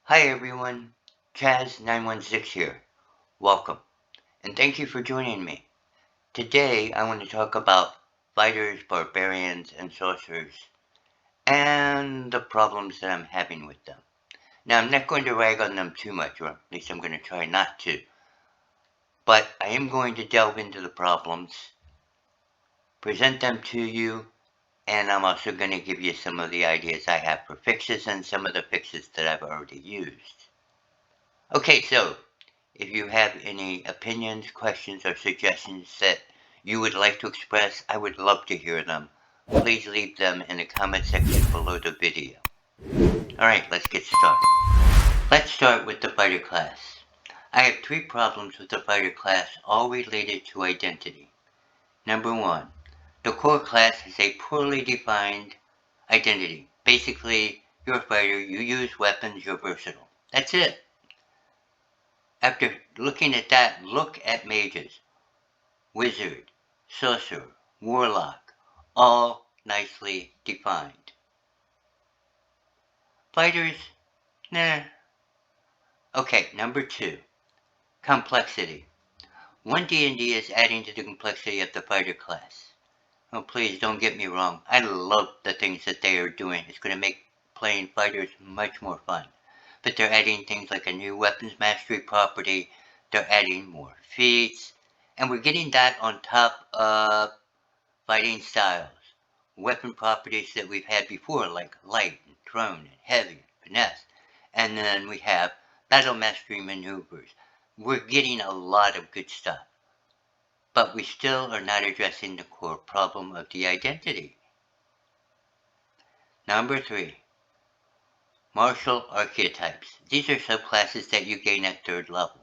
Hi everyone, Chaz916 here. Welcome, and thank you for joining me. Today I want to talk about fighters, barbarians, and sorcerers, and the problems that I'm having with them. Now I'm not going to rag on them too much, or at least I'm going to try not to, but I am going to delve into the problems, present them to you, and I'm also going to give you some of the ideas I have for fixes and some of the fixes that I've already used. Okay, so if you have any opinions, questions, or suggestions that you would like to express, I would love to hear them. Please leave them in the comment section below the video. Alright, let's get started. Let's start with the fighter class. I have three problems with the fighter class, all related to identity. Number one, the core class has a poorly defined identity. Basically, you're a fighter, you use weapons, you're versatile. That's it. After looking at that, look at mages. Wizard, sorcerer, warlock, all nicely defined. Fighters, nah. Okay, number two, complexity. One D&D is adding to the complexity of the fighter class. Oh, please don't get me wrong. I love the things that they are doing. It's going to make playing fighters much more fun. But they're adding things like a new weapons mastery property. They're adding more feats. And we're getting that on top of fighting styles, weapon properties that we've had before, like light and thrown and heavy and finesse. And then we have battle mastery maneuvers. We're getting a lot of good stuff. But we still are not addressing the core problem of the identity. Number three, martial archetypes. These are subclasses that you gain at third level.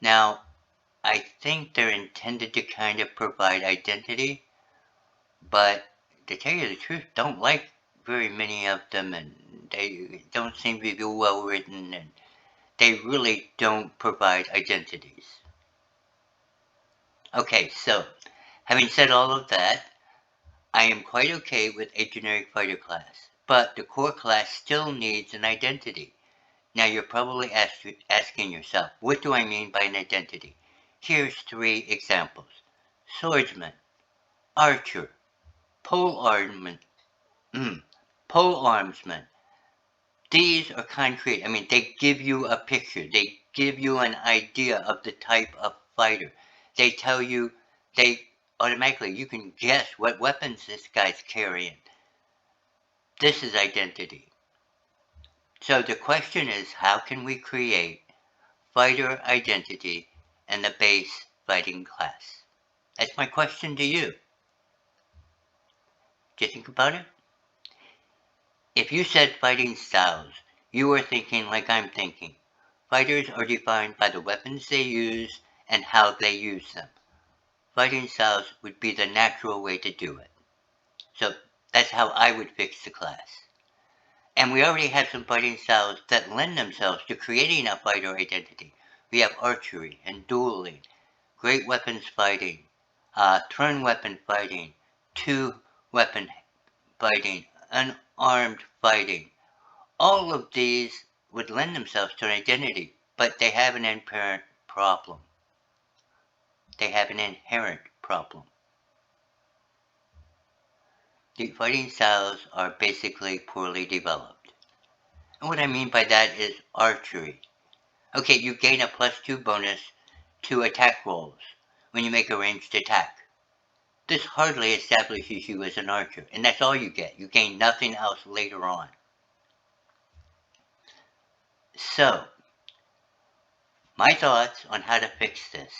Now, I think they're intended to kind of provide identity, but to tell you the truth, don't like very many of them, and they don't seem to be well written, and they really don't provide identities. Okay, so having said all of that, I am quite okay with a generic fighter class, but the core class still needs an identity. Now you're probably asking yourself, what do I mean by an identity? Here's three examples. Swordsman, archer, pole armament, pole armsman. These are concrete. I mean, they give you a picture. They give you an idea of the type of fighter. They tell you, they automatically, you can guess what weapons this guy's carrying. This is identity. So the question is, how can we create fighter identity in the base fighting class? That's my question to you. Do you think about it? If you said fighting styles, you are thinking like I'm thinking. Fighters are defined by the weapons they use and how they use them. Fighting styles would be the natural way to do it. So that's how I would fix the class. And we already have some fighting styles that lend themselves to creating a fighter identity. We have archery and dueling, great weapons fighting, turn weapon fighting, two weapon fighting, unarmed fighting. All of these would lend themselves to an identity, but they have an inherent problem. They have an inherent problem. The fighting styles are basically poorly developed. And what I mean by that is archery. Okay, you gain a +2 bonus to attack rolls when you make a ranged attack. This hardly establishes you as an archer, and that's all you get. You gain nothing else later on. So, my thoughts on how to fix this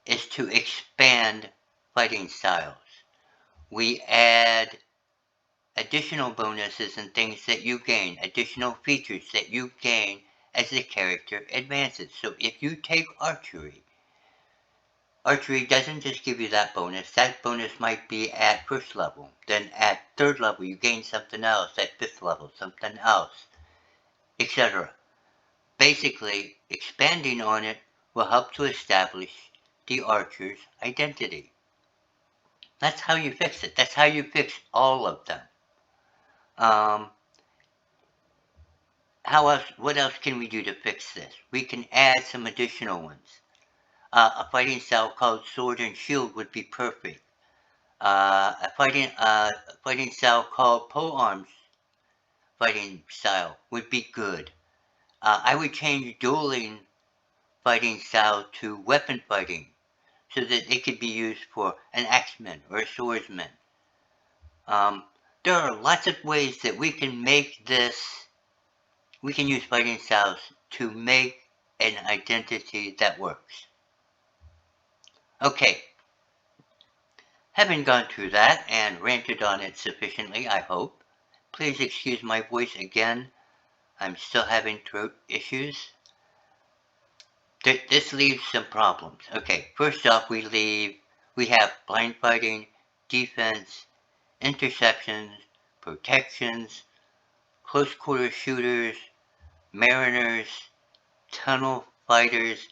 is to expand fighting styles. We add additional bonuses and things that you gain, additional features that you gain as the character advances. So if you take archery, archery doesn't just give you that bonus. That bonus might be at first level. Then at third level, you gain something else. At fifth level, something else, etc. Basically, expanding on it will help to establish the archer's identity. That's how you fix it. That's how you fix all of them. What else can we do to fix this? We can add some additional ones. A fighting style called Sword and Shield would be perfect. A fighting style called Pole Arms fighting style would be good. I would change dueling fighting style to weapon fighting so that it could be used for an axeman or a swordsman. There are lots of ways that we can make this, we can use fighting styles to make an identity that works. Okay, having gone through that and ranted on it sufficiently, I hope, please excuse my voice again. I'm still having throat issues. This leaves some problems. Okay, first off, we have blind fighting, defense, interceptions, protections, close quarter shooters, mariners, tunnel fighters.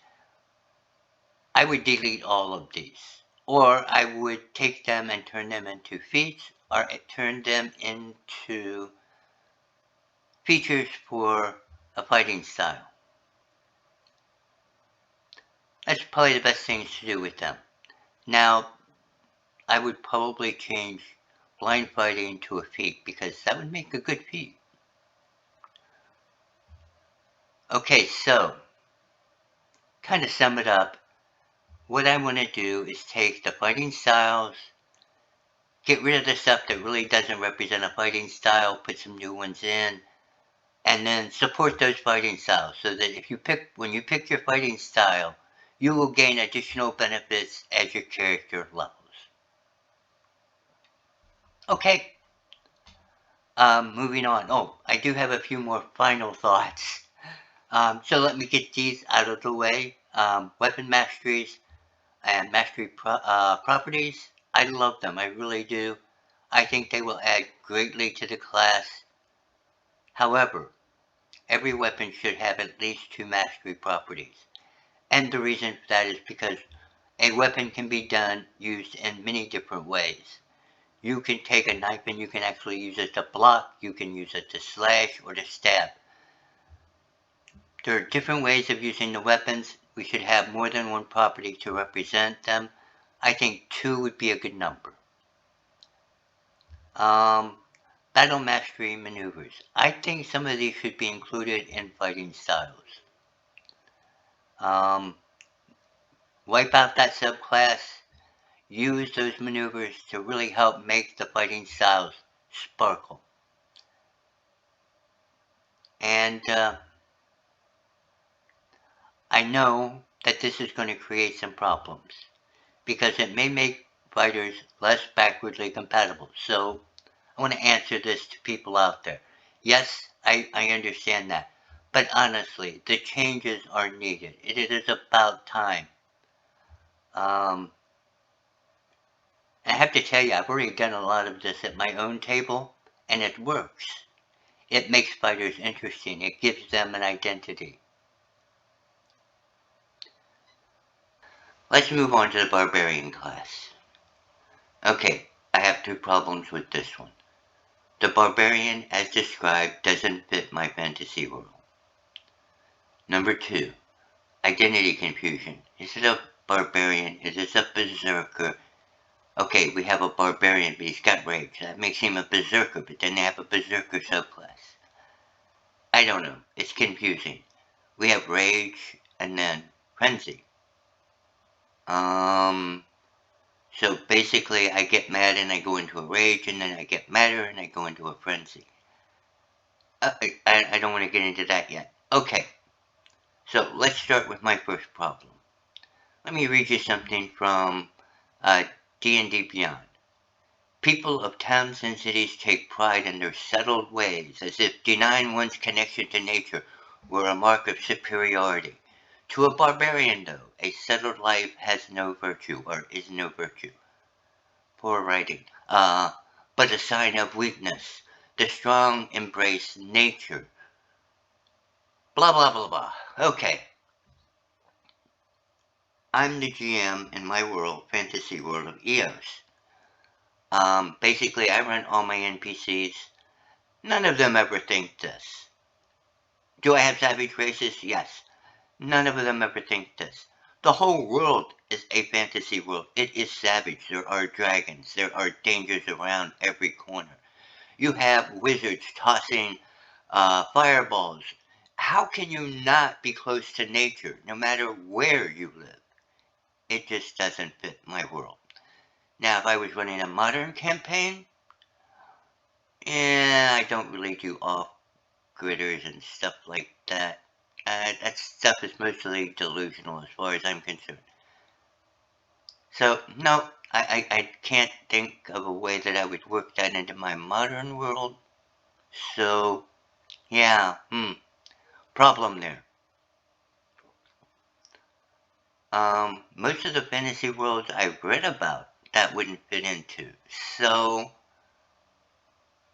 I would delete all of these. Or I would take them and turn them into feats, or turn them into features for a fighting style. That's probably the best things to do with them. Now, I would probably change blind fighting to a feat because that would make a good feat. Okay, so, kind of sum it up. What I want to do is take the fighting styles, get rid of the stuff that really doesn't represent a fighting style, put some new ones in, and then support those fighting styles so that when you pick your fighting style, you will gain additional benefits as your character levels. Okay, moving on. Oh, I do have a few more final thoughts. So let me get these out of the way. Weapon masteries and mastery properties. I love them, I really do. I think they will add greatly to the class. However, every weapon should have at least 2 mastery properties. And the reason for that is because a weapon can be used in many different ways. You can take a knife and you can actually use it to block, you can use it to slash or to stab. There are different ways of using the weapons. We should have more than one property to represent them. I think 2 would be a good number. Battle mastery maneuvers. I think some of these should be included in fighting styles. Wipe out that subclass. Use those maneuvers to really help make the fighting styles sparkle. And I know that this is going to create some problems because it may make fighters less backwardly compatible. So I want to answer this to people out there. Yes, I understand that. But honestly, the changes are needed. It is about time. I have to tell you, I've already done a lot of this at my own table, and it works. It makes fighters interesting. It gives them an identity. Let's move on to the Barbarian class. Okay, I have 2 problems with this one. The Barbarian, as described, doesn't fit my fantasy world. Number 2, identity confusion. Is it a Barbarian? Is this a Berserker? Okay, we have a Barbarian, but he's got rage. That makes him a Berserker, but then they have a Berserker subclass. I don't know. It's confusing. We have rage and then frenzy. So basically I get mad and I go into a rage, and then I get madder and I go into a frenzy. I don't want to get into that yet. Okay, so let's start with my first problem. Let me read you something from D&D Beyond. People of towns and cities take pride in their settled ways, as if denying one's connection to nature were a mark of superiority. To a barbarian, though, a settled life has no virtue, or is no virtue. Poor writing. But a sign of weakness. The strong embrace nature. Blah, blah, blah, blah. Okay. I'm the GM in my world, fantasy world of EOS. Basically, I run all my NPCs. None of them ever think this. Do I have savage races? Yes. None of them ever think this. The whole world is a fantasy world. It is savage. There are dragons. There are dangers around every corner. You have wizards tossing fireballs. How can you not be close to nature, no matter where you live? It just doesn't fit my world. Now, if I was running a modern campaign, I don't really do off-gridders and stuff like that. That stuff is mostly delusional as far as I'm concerned. So, no, I can't think of a way that I would work that into my modern world. So, yeah, problem there. Most of the fantasy worlds I've read about, that wouldn't fit into. So,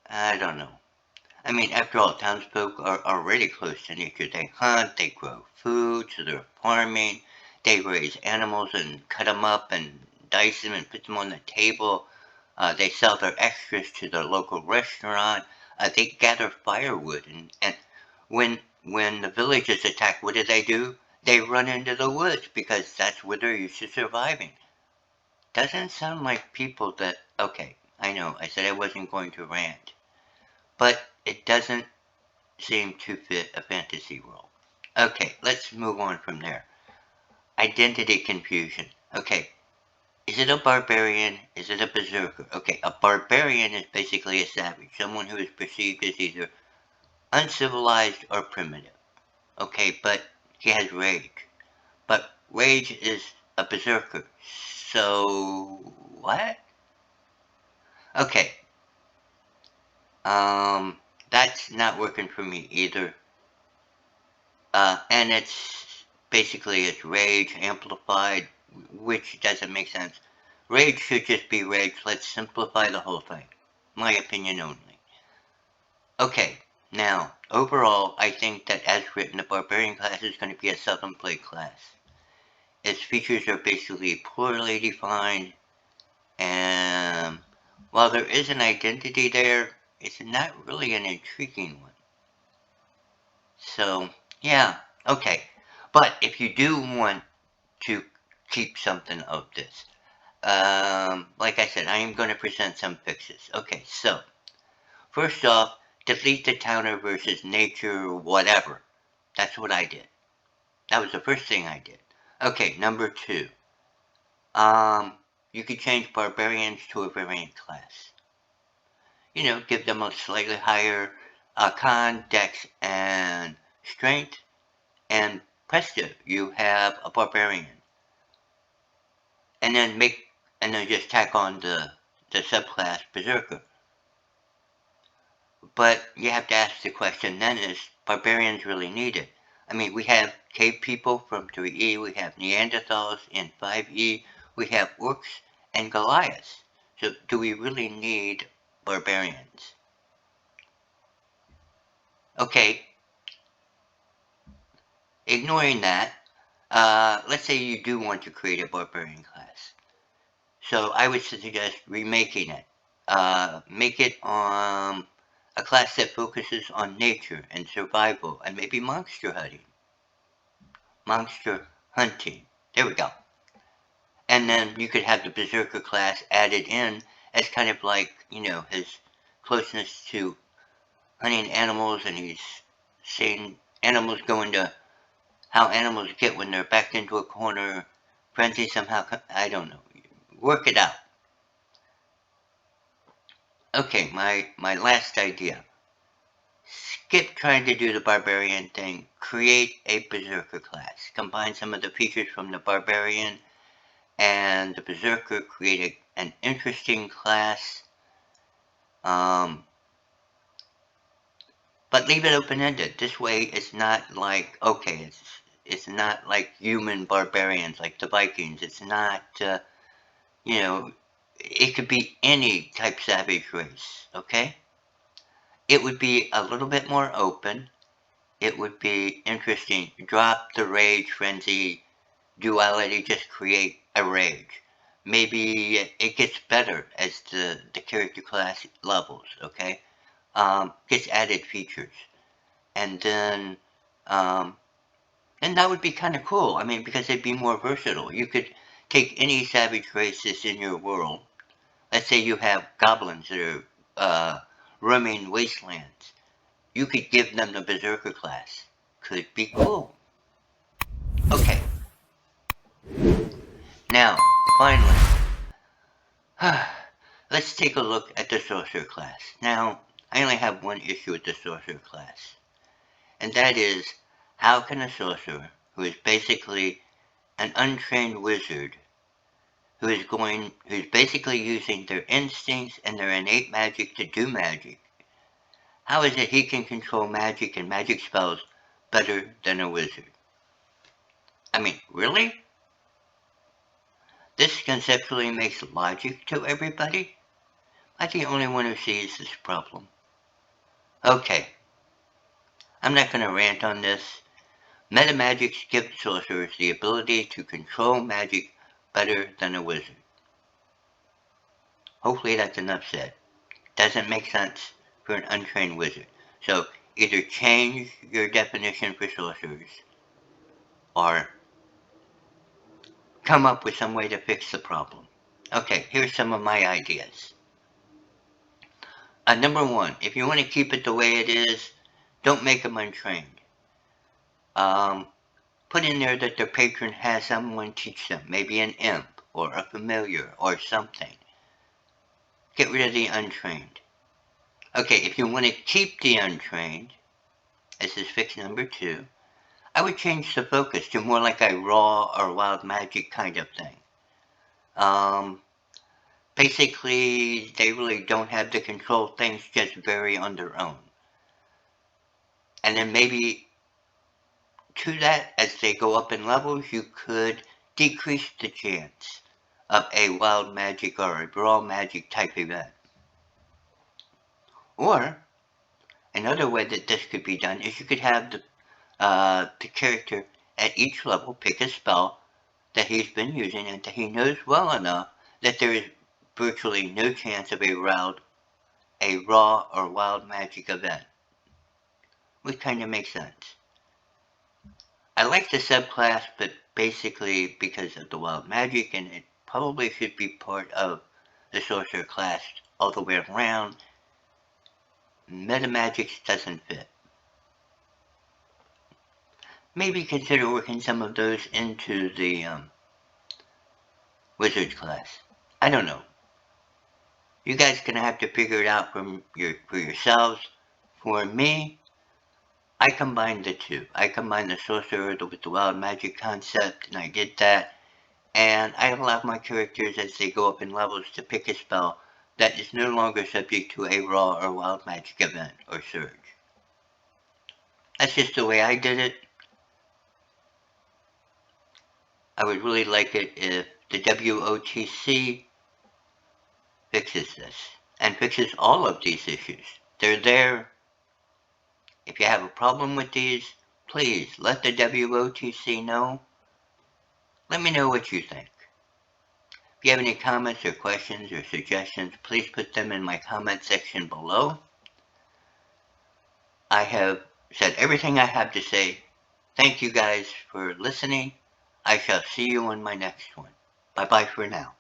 I don't know. I mean, after all, townsfolk are already close to nature. They hunt, they grow food, so they're farming. They raise animals and cut them up and dice them and put them on the table. They sell their extras to their local restaurant. They gather firewood, and when the village is attacked, what do? They run into the woods because that's where they're used to surviving. Doesn't sound like people that, okay, I know, I said I wasn't going to rant, but it doesn't seem to fit a fantasy world. Okay, let's move on from there. Identity confusion. Okay, is it a barbarian? Is it a berserker? Okay, a barbarian is basically a savage, someone who is perceived as either uncivilized or primitive. Okay, but he has rage. But rage is a berserker. So, what? Okay, that's not working for me either. And it's rage amplified, which doesn't make sense. Rage should just be rage. Let's simplify the whole thing. My opinion only. Okay, now, overall, I think that as written, the Barbarian class is going to be a Southern Play class. Its features are basically poorly defined, and while there is an identity there, it's not really an intriguing one. So, yeah, okay. But if you do want to keep something of this, like I said, I am going to present some fixes. Okay, so, first off, delete the counter versus nature, whatever. That's what I did. That was the first thing I did. Okay, number two. You could change Barbarians to a variant class. You know, give them a slightly higher con, dex, and strength, and presto, you have a Barbarian. And then just tack on the subclass Berserker. But you have to ask the question then, is Barbarians really needed? I mean, we have cave people from 3E, we have Neanderthals in 5E, we have Orcs and Goliaths. So do we really need Barbarians? Okay, ignoring that, let's say you do want to create a Barbarian class. So I would suggest remaking it. Make it a class that focuses on nature and survival and maybe monster hunting. Monster hunting. There we go. And then you could have the Berserker class added in as kind of like, you know, his closeness to hunting animals, and he's seeing animals go into how animals get when they're backed into a corner, frenzy somehow, I don't know. Work it out. Okay, my last idea. Skip trying to do the Barbarian thing. Create a Berserker class. Combine some of the features from the Barbarian and the Berserker. Create an interesting class. But leave it open-ended. This way it's not like, okay, it's not like human barbarians like the Vikings. It's not, you know, it could be any type savage race, okay? It would be a little bit more open. It would be interesting. Drop the rage, frenzy, duality, just create a rage. Maybe it gets better as the character class levels, okay? Gets added features. And then And that would be kind of cool. I mean, because they'd be more versatile. You could take any savage race that's in your world. Let's say you have goblins that are roaming wastelands. You could give them the Berserker class. Could be cool. Okay. Now, finally, let's take a look at the Sorcerer class. Now, I only have one issue with the Sorcerer class, and that is, how can a sorcerer, who is basically an untrained wizard, who's basically using their instincts and their innate magic to do magic, how is it he can control magic and magic spells better than a wizard? I mean, really? This conceptually makes logic to everybody? I'm the only one who sees this problem. Okay, I'm not going to rant on this. Metamagics gives sorcerers the ability to control magic better than a wizard. Hopefully that's enough said. Doesn't make sense for an untrained wizard. So either change your definition for sorcerers or come up with some way to fix the problem. Okay, here's some of my ideas. Number one, if you want to keep it the way it is, don't make them untrained. Put in there that their patron has someone teach them, maybe an imp or a familiar or something. Get rid of the untrained. Okay, if you want to keep the untrained, this is fix number two, I would change the focus to more like a raw or wild magic kind of thing. Basically, they really don't have to control things, just vary on their own. And then maybe to that, as they go up in levels, you could decrease the chance of a wild magic or a raw magic type event. Or, another way that this could be done is you could have the character at each level pick a spell that he's been using and that he knows well enough that there is virtually no chance of a raw or wild magic event. Which kind of makes sense. I like the subclass, but basically because of the wild magic, and it probably should be part of the sorcerer class all the way around. Metamagics doesn't fit. Maybe consider working some of those into the wizard class. I don't know. You guys are gonna have to figure it out for yourselves. For me, I combined the two. I combined the sorcerer with the wild magic concept, and I did that. And I allow my characters, as they go up in levels, to pick a spell that is no longer subject to a raw or wild magic event or surge. That's just the way I did it. I would really like it if the WOTC fixes this and fixes all of these issues. They're there. If you have a problem with these, please let the WOTC know. Let me know what you think. If you have any comments or questions or suggestions, please put them in my comment section below. I have said everything I have to say. Thank you guys for listening. I shall see you on my next one. Bye-bye for now.